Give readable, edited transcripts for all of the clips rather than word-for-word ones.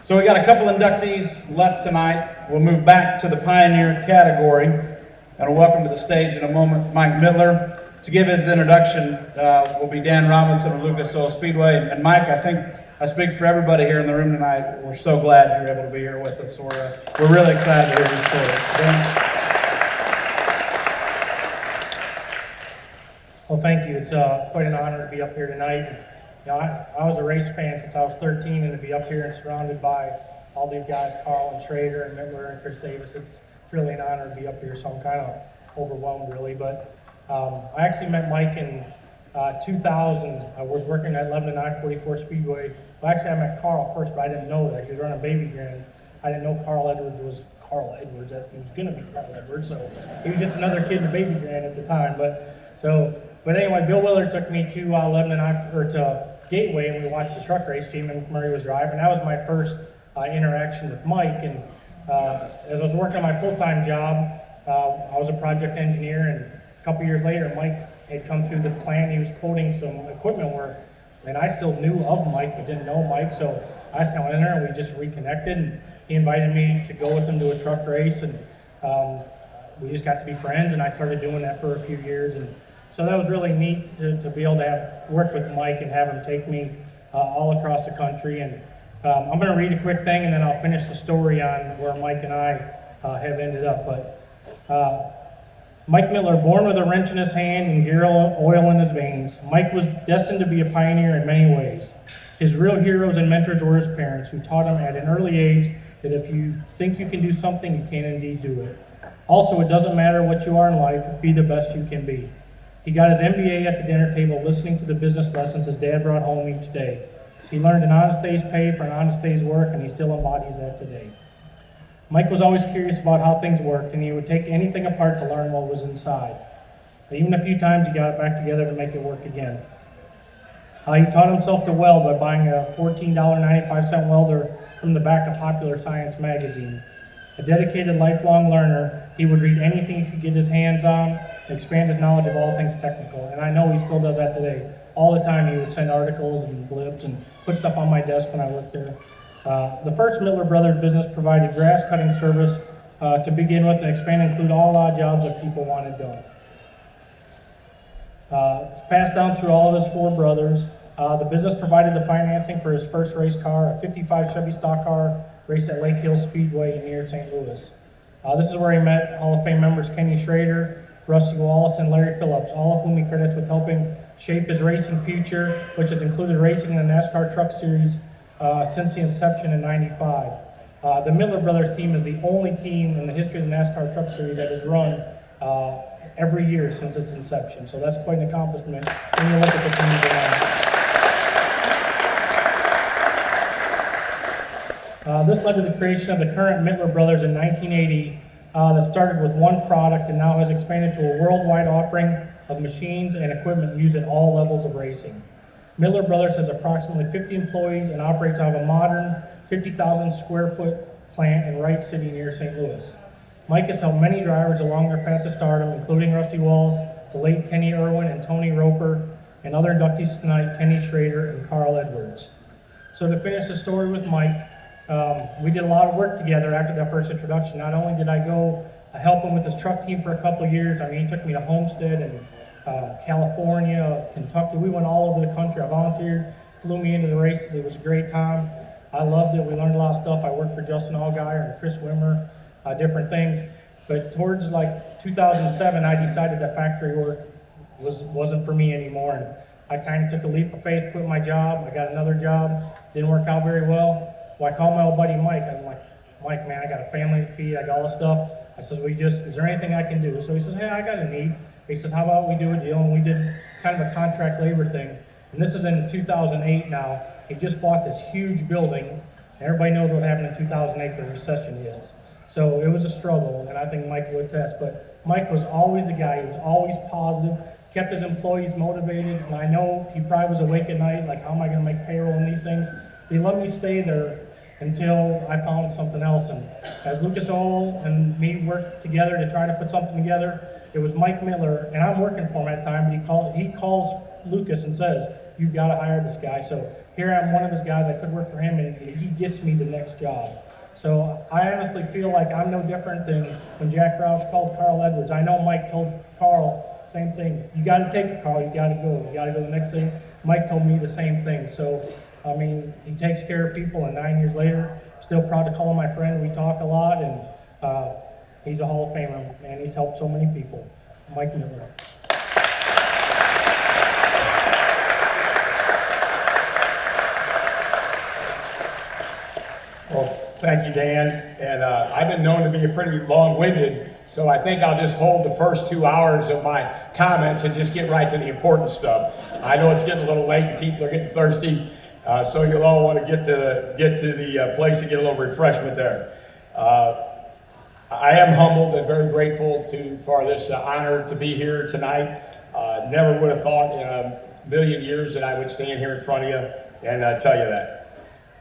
So we got a couple inductees left tonight. We'll move back to the Pioneer category. And I'll welcome to the stage in a moment Mike Mittler. To give his introduction will be Dan Robinson of Lucas Oil Speedway. And Mike, I think I speak for everybody here in the room tonight. We're so glad you're able to be here with us. We're really excited to hear your story. Dan? Well, thank you. It's quite an honor to be up here tonight. You know, I was a race fan since I was 13, and to be up here and surrounded by all these guys, Carl and Schrader and Mittler and Chris Davis, it's really an honor to be up here. So I'm kind of overwhelmed, really. But I actually met Mike in 2000. I was working at Lebanon 944 Speedway. Well, actually, I met Carl first, but I didn't know that. He was running baby grands. I didn't know Carl Edwards was Carl Edwards. That he was going to be Carl Edwards. So he was just another kid in a baby grand at the time. But anyway, Bill Willard took me to Lebanon to Gateway, and we watched the truck race. Jim McMurray was driving. That was my first interaction with Mike. And as I was working on my full-time job, I was a project engineer. And a couple years later, Mike had come through the plant. He was quoting some equipment work, and I still knew of Mike, but didn't know Mike. So I just kind of went in there, and we just reconnected. And he invited me to go with him to a truck race, and we just got to be friends. And I started doing that for a few years. And so that was really neat to be able to work with Mike and have him take me all across the country. And I'm going to read a quick thing, and then I'll finish the story on where Mike and I have ended up. But Mike Mittler, born with a wrench in his hand and gear oil in his veins, Mike was destined to be a pioneer in many ways. His real heroes and mentors were his parents, who taught him at an early age that if you think you can do something, you can indeed do it. Also, it doesn't matter what you are in life, be the best you can be. He got his MBA at the dinner table listening to the business lessons his dad brought home each day. He learned an honest day's pay for an honest day's work, and he still embodies that today. Mike was always curious about how things worked, and he would take anything apart to learn what was inside. Even a few times he got it back together to make it work again. He taught himself to weld by buying a $14.95 welder from the back of Popular Science magazine. A dedicated lifelong learner, he would read anything he could get his hands on and expand his knowledge of all things technical. And I know he still does that today. All the time he would send articles and blips and put stuff on my desk when I worked there. The first Mittler Brothers business provided grass cutting service to begin with and expand to include all odd jobs that people wanted done. It's passed down through all of his four brothers. The business provided the financing for his first race car, a 55 Chevy stock car, raced at Lake Hill Speedway near St. Louis. This is where he met Hall of Fame members Kenny Schrader, Rusty Wallace, and Larry Phillips, all of whom he credits with helping shape his racing future, which has included racing in the NASCAR Truck Series since the inception in '95. The Mittler Brothers team is the only team in the history of the NASCAR Truck Series that has run every year since its inception. So that's quite an accomplishment when you look at the teams around. This led to the creation of the current Mittler Brothers in 1980 that started with one product and now has expanded to a worldwide offering of machines and equipment used at all levels of racing. Mittler Brothers has approximately 50 employees and operates out of a modern 50,000 square foot plant in Wright City near St. Louis. Mike has helped many drivers along their path to stardom, including Rusty Wallace, the late Kenny Irwin and Tony Roper, and other inductees tonight, Kenny Schrader and Carl Edwards. So to finish the story with Mike, we did a lot of work together after that first introduction. Not only did I go help him with his truck team for a couple of years, I mean, he took me to Homestead and California, Kentucky. We went all over the country. I volunteered, flew me into the races. It was a great time. I loved it. We learned a lot of stuff. I worked for Justin Allgaier and Chris Wimmer, different things. But towards like 2007, I decided that factory work wasn't for me anymore. And I kind of took a leap of faith, quit my job. I got another job. Didn't work out very well. Well, I called my old buddy Mike. I'm like, Mike, man, I got a family to feed. I got all this stuff. I said, is there anything I can do? So he says, hey, I got a need. He says, how about we do a deal? And we did kind of a contract labor thing. And this is in 2008 now. He just bought this huge building. Everybody knows what happened in 2008, the recession hits. So it was a struggle, and I think Mike would attest. But Mike was always a guy. He was always positive, kept his employees motivated. And I know he probably was awake at night, like, how am I going to make payroll and these things? But he let me stay there until I found something else. And as Lucas Oil and me worked together to try to put something together, it was Mike Mittler, and I'm working for him at the time, but he calls Lucas and says, you've got to hire this guy. So here I'm one of his guys. I could work for him, and he gets me the next job. So I honestly feel like I'm no different than when Jack Roush called Carl Edwards. I know Mike told Carl, same thing. You got to take it, Carl. You got to go. You got to go the next thing. Mike told me the same thing. So, I mean, he takes care of people, and 9 years later, I'm still proud to call him my friend. We talk a lot, and he's a Hall of Famer, man. He's helped so many people. Mike Mittler. Well, thank you, Dan. And I've been known to be a pretty long-winded, so I think I'll just hold the first 2 hours of my comments and just get right to the important stuff. I know it's getting a little late and people are getting thirsty, so you'll all want to get to the place to get a little refreshment there. I am humbled and very grateful for this honor to be here tonight. Never would have thought in a million years that I would stand here in front of you and tell you that.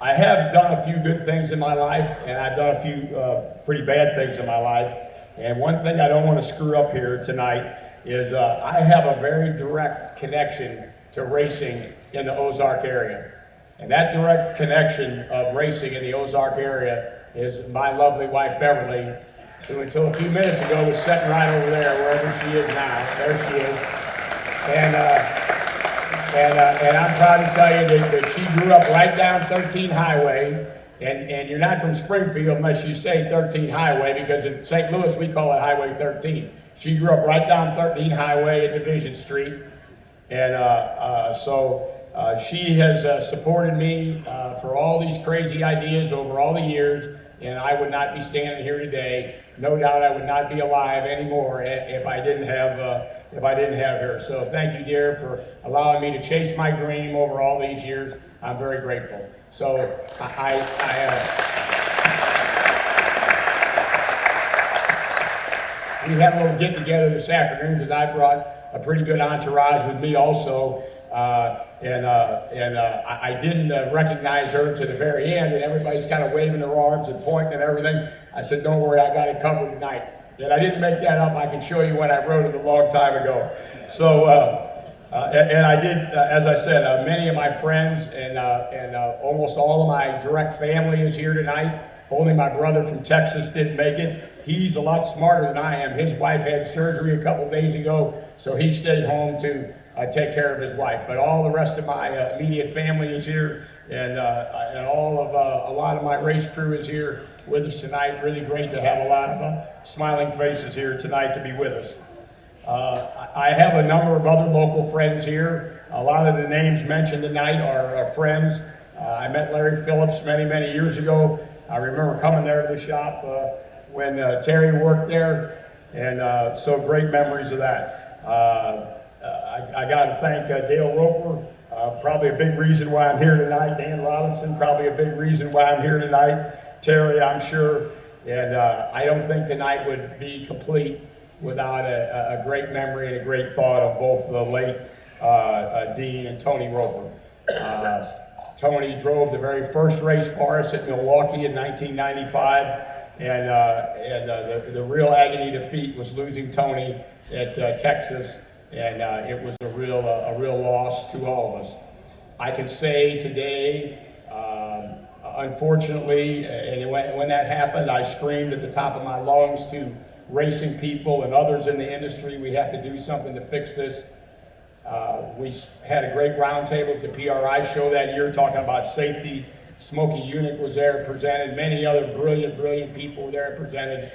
I have done a few good things in my life, and I've done a few pretty bad things in my life. And one thing I don't want to screw up here tonight is I have a very direct connection to racing in the Ozark area. And that direct connection of racing in the Ozark area is my lovely wife, Beverly, who until a few minutes ago was sitting right over there, wherever she is now. There she is. And I'm proud to tell you that she grew up right down 13 Highway, and you're not from Springfield unless you say 13 Highway, because in St. Louis we call it Highway 13. She grew up right down 13 Highway at Division Street, and so she has supported me for all these crazy ideas over all the years, and I would not be standing here today. No doubt I would not be alive anymore if I didn't have her. So thank you, dear, for allowing me to chase my dream over all these years. I'm very grateful. So we had a little get together this afternoon because I brought a pretty good entourage with me also. I didn't recognize her to the very end, and everybody's kind of waving their arms and pointing and everything. I said, don't worry, I got it covered tonight. And I didn't make that up. I can show you when I wrote it a long time ago. So, and I did, as I said, many of my friends and almost all of my direct family is here tonight. Only my brother from Texas didn't make it. He's a lot smarter than I am. His wife had surgery a couple days ago, so he stayed home to take care of his wife. But all the rest of my immediate family is here, and a lot of my race crew is here with us tonight. Really great to have a lot of smiling faces here tonight to be with us. I have a number of other local friends here. A lot of the names mentioned tonight are friends. I met Larry Phillips many, many years ago. I remember coming there to the shop when Terry worked there, and so great memories of that. I got to thank Dale Roper, probably a big reason why I'm here tonight. Dan Robinson, probably a big reason why I'm here tonight. Terry, I'm sure. And I don't think tonight would be complete without a great memory and a great thought of both the late Dean and Tony Roper. Tony drove the very first race for us at Milwaukee in 1995, and the real agony defeat was losing Tony at Texas, and it was a real loss to all of us. I can say today, unfortunately, and when that happened, I screamed at the top of my lungs to racing people and others in the industry, we have to do something to fix this. We had a great roundtable at the PRI show that year talking about safety. Smokey Unick was there, presented. Many other brilliant people were there, presented.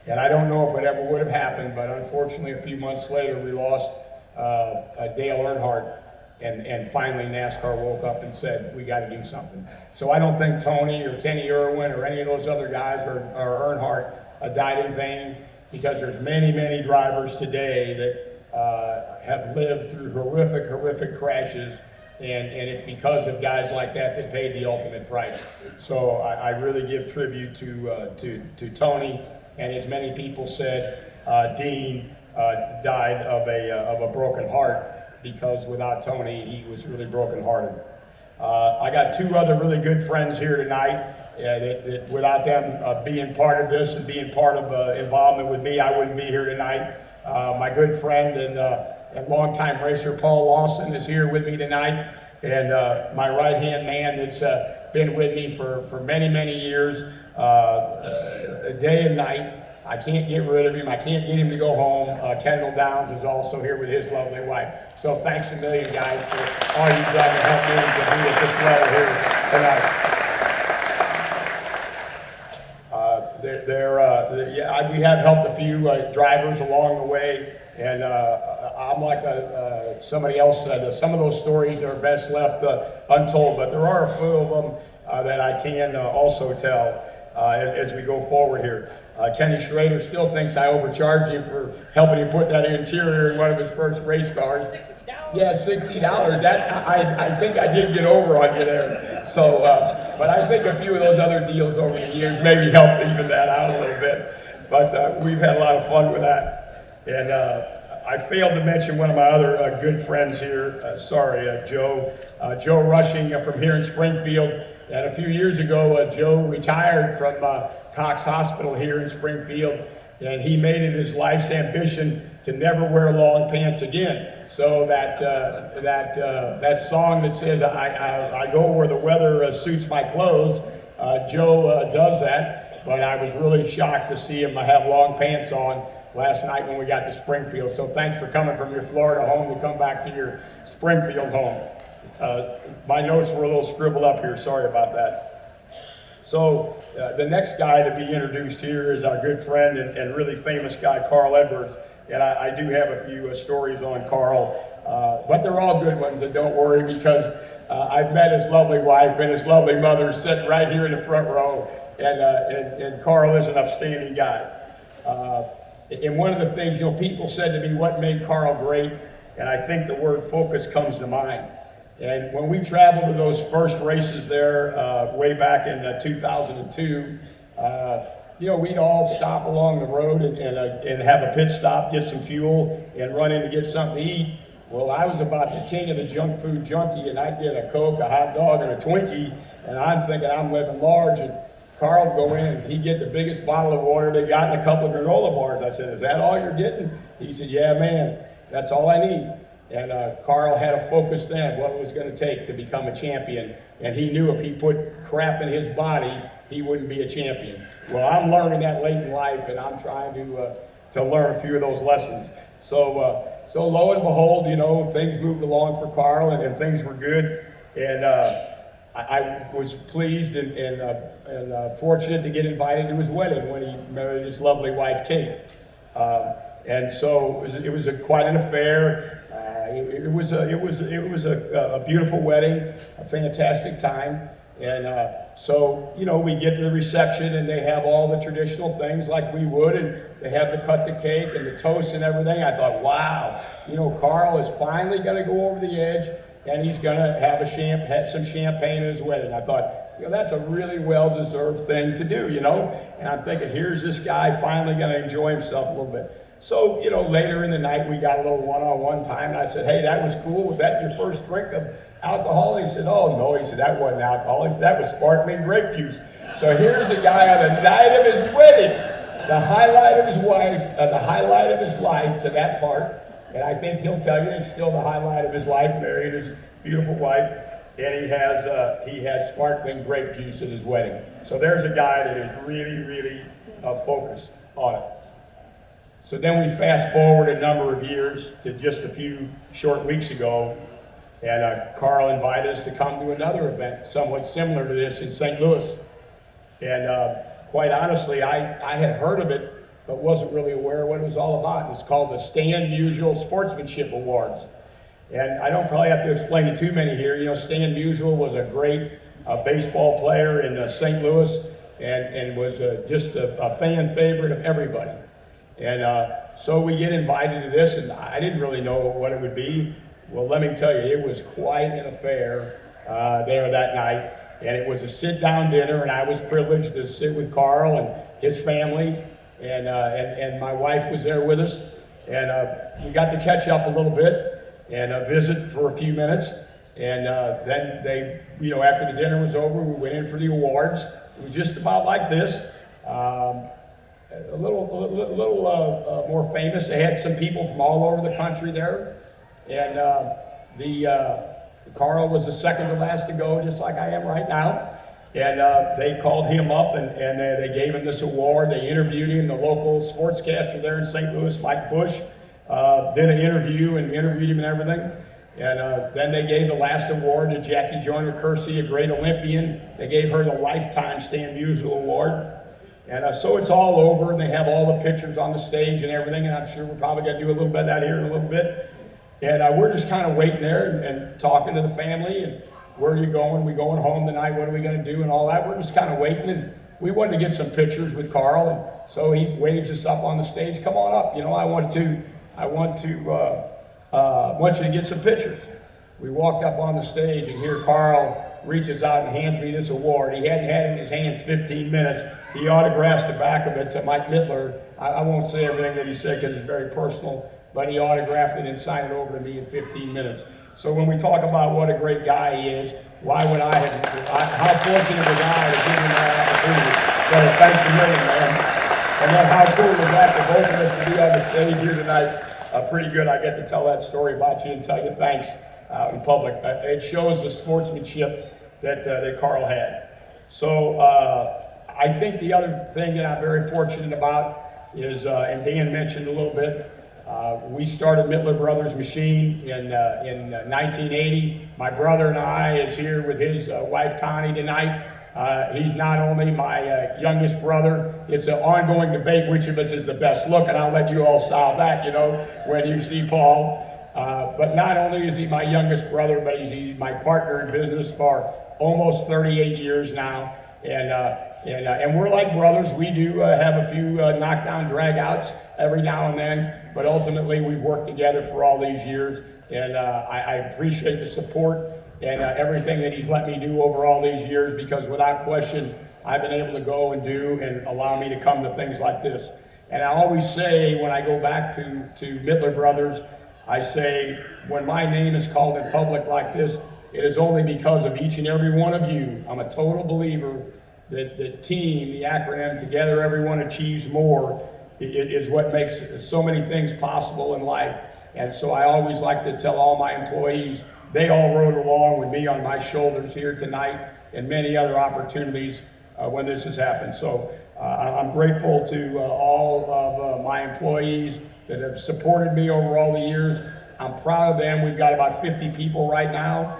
And I don't know if it ever would have happened, but unfortunately a few months later we lost Dale Earnhardt, and finally NASCAR woke up and said, we got to do something. So I don't think Tony or Kenny Irwin or any of those other guys or Earnhardt died in vain, because there's many drivers today that have lived through horrific crashes, and it's because of guys like that paid the ultimate price. So I really give tribute to Tony, and as many people said, Dean died of a broken heart, because without Tony, he was really brokenhearted. I got two other really good friends here tonight. That without them being part of this and being part of involvement with me, I wouldn't be here tonight. My good friend and and longtime racer Paul Lawson is here with me tonight, and my right-hand man that's been with me for many, many years, day and night. I can't get rid of him. I can't get him to go home. Kendall Downs is also here with his lovely wife. So thanks a million, guys, for all you've done to help me to be at this level here tonight. We have helped a few drivers along the way, and I'm like somebody else said, some of those stories are best left untold, but there are a few of them that I can also tell as we go forward here. Kenny Schrader still thinks I overcharged him for helping him put that interior in one of his first race cars. $60? Yeah, $60. That I think I did get over on you there. So, but I think a few of those other deals over the years maybe helped even that out a little bit. But we've had a lot of fun with that. And I failed to mention one of my other good friends here. Joe Rushing from here in Springfield. And a few years ago, Joe retired from Cox Hospital here in Springfield, and he made it his life's ambition to never wear long pants again. So that song that says I go where the weather suits my clothes, Joe does that. But I was really shocked to see him have long pants on last night when we got to Springfield. So thanks for coming from your Florida home to come back to your Springfield home. My notes were a little scribbled up here. Sorry about that. So the next guy to be introduced here is our good friend and really famous guy, Carl Edwards. And I do have a few stories on Carl, but they're all good ones, and don't worry, because I've met his lovely wife and his lovely mother sitting right here in the front row, and Carl is an upstanding guy. And one of the things, people said to me, what made Carl great? And I think the word focus comes to mind. And when we traveled to those first races there, way back in 2002, we'd all stop along the road and have a pit stop, get some fuel, and run in to get something to eat. Well, I was about the king of the junk food junkie, and I'd get a Coke, a hot dog, and a Twinkie, and I'm thinking I'm living large. And Carl would go in, and he'd get the biggest bottle of water they got and a couple of granola bars. I said, is that all you're getting? He said, yeah, man, that's all I need. And Carl had a focus then, what it was going to take to become a champion. And he knew if he put crap in his body, he wouldn't be a champion. Well, I'm learning that late in life, and I'm trying to learn a few of those lessons. So lo and behold, things moved along for Carl, and things were good. And I was pleased and fortunate to get invited to his wedding when he married his lovely wife, Kate. And so it was quite an affair. It was a beautiful wedding, a fantastic time. And so we get to the reception, and they have all the traditional things like we would, and they have to cut the cake and the toast and everything. I thought, wow, Carl is finally going to go over the edge, and he's going to have some champagne at his wedding. I thought, that's a really well-deserved thing to do, And I'm thinking, here's this guy finally going to enjoy himself a little bit. So, later in the night, we got a little one-on-one time, and I said, hey, that was cool. Was that your first drink of alcohol? He said, oh, no. He said, that wasn't alcohol. He said, that was sparkling grape juice. So here's a guy on the night of his wedding, the highlight of his life to that part. And I think he'll tell you it's still the highlight of his life, marrying his beautiful wife. And he has sparkling grape juice at his wedding. So there's a guy that is really, really focused on it. So then we fast forward a number of years to just a few short weeks ago, and Carl invited us to come to another event somewhat similar to this in St. Louis. And quite honestly, I had heard of it, but wasn't really aware of what it was all about. It's called the Stan Musial Sportsmanship Awards. And I don't probably have to explain to too many here. Stan Musial was a great baseball player in St. Louis, and was just a fan favorite of everybody. And so we get invited to this, and I didn't really know what it would be. Well, let me tell you, it was quite an affair there that night. And it was a sit-down dinner, and I was privileged to sit with Carl and his family, and my wife was there with us. And we got to catch up a little bit and visit for a few minutes. And then they, after the dinner was over, we went in for the awards. It was just about like this. A little more famous. They had some people from all over the country there. And Carl was the second to last to go, just like I am right now. And they called him up and they gave him this award. They interviewed him. The local sportscaster there in St. Louis, Mike Bush, did an interview and interviewed him and everything. And then they gave the last award to Jackie Joyner-Kersee, a great Olympian. They gave her the Lifetime Stan Musial Award. And so it's all over, and they have all the pictures on the stage and everything, and I'm sure we're probably going to do a little bit of that here in a little bit. And we're just kind of waiting there and talking to the family, and where are you going? We going home tonight? What are we going to do? And all that. We're just kind of waiting, and we wanted to get some pictures with Carl, and so he waves us up on the stage. Come on up. You know, I want you to get some pictures. We walked up on the stage, and here Carl reaches out and hands me this award. He hadn't had it in his hands 15 minutes. He autographs the back of it to Mike Mittler. I won't say everything that he said because it's very personal, but he autographed it and signed it over to me in 15 minutes. So when we talk about what a great guy he is, why would how fortunate was I to give him that opportunity. So thanks a million, man. And then how cool was that for both of us to be on the stage here tonight? Pretty good. I get to tell that story about you and tell you thanks out in public. It shows the sportsmanship that Carl had. So I think the other thing that I'm very fortunate about is, and Dan mentioned a little bit, we started Mittler Brothers Machine in 1980. My brother and I is here with his wife Connie tonight. He's not only my youngest brother, it's an ongoing debate which of us is the best look, and I'll let you all solve that, you know, when you see Paul. But not only is he my youngest brother, but he's my partner in business for almost 38 years now. And we're like brothers. We do have a few knockdown drag-outs every now and then, but ultimately we've worked together for all these years, and I appreciate the support and everything that he's let me do over all these years, because without question, I've been able to go and do and allow me to come to things like this. And I always say, when I go back to Mittler Brothers, I say, when my name is called in public like this, it is only because of each and every one of you. I'm a total believer that the team, the acronym, Together Everyone Achieves More, it is what makes so many things possible in life. And so I always like to tell all my employees, they all rode along with me on my shoulders here tonight and many other opportunities when this has happened. So I'm grateful to all of my employees that have supported me over all the years. I'm proud of them. We've got about 50 people right now.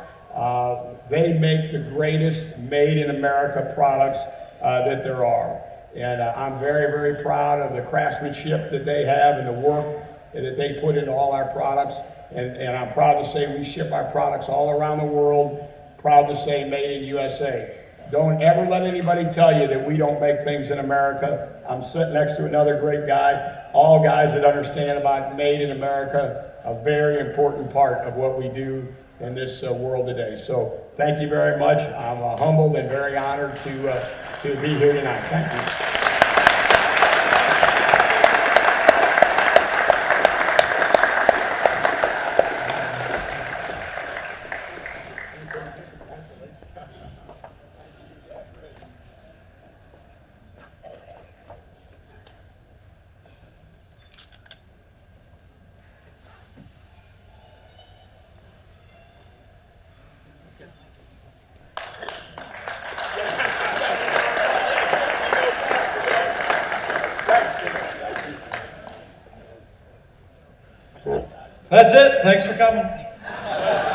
They make the greatest made in America products that there are. And I'm very, very proud of the craftsmanship that they have and the work that they put into all our products. And I'm proud to say we ship our products all around the world. Proud to say made in USA. Don't ever let anybody tell you that we don't make things in America. I'm sitting next to another great guy. All guys that understand about made in America, a very important part of what we do in this world today. So thank you very much. I'm humbled and very honored to be here tonight. Thank you. That's it. Thanks for coming.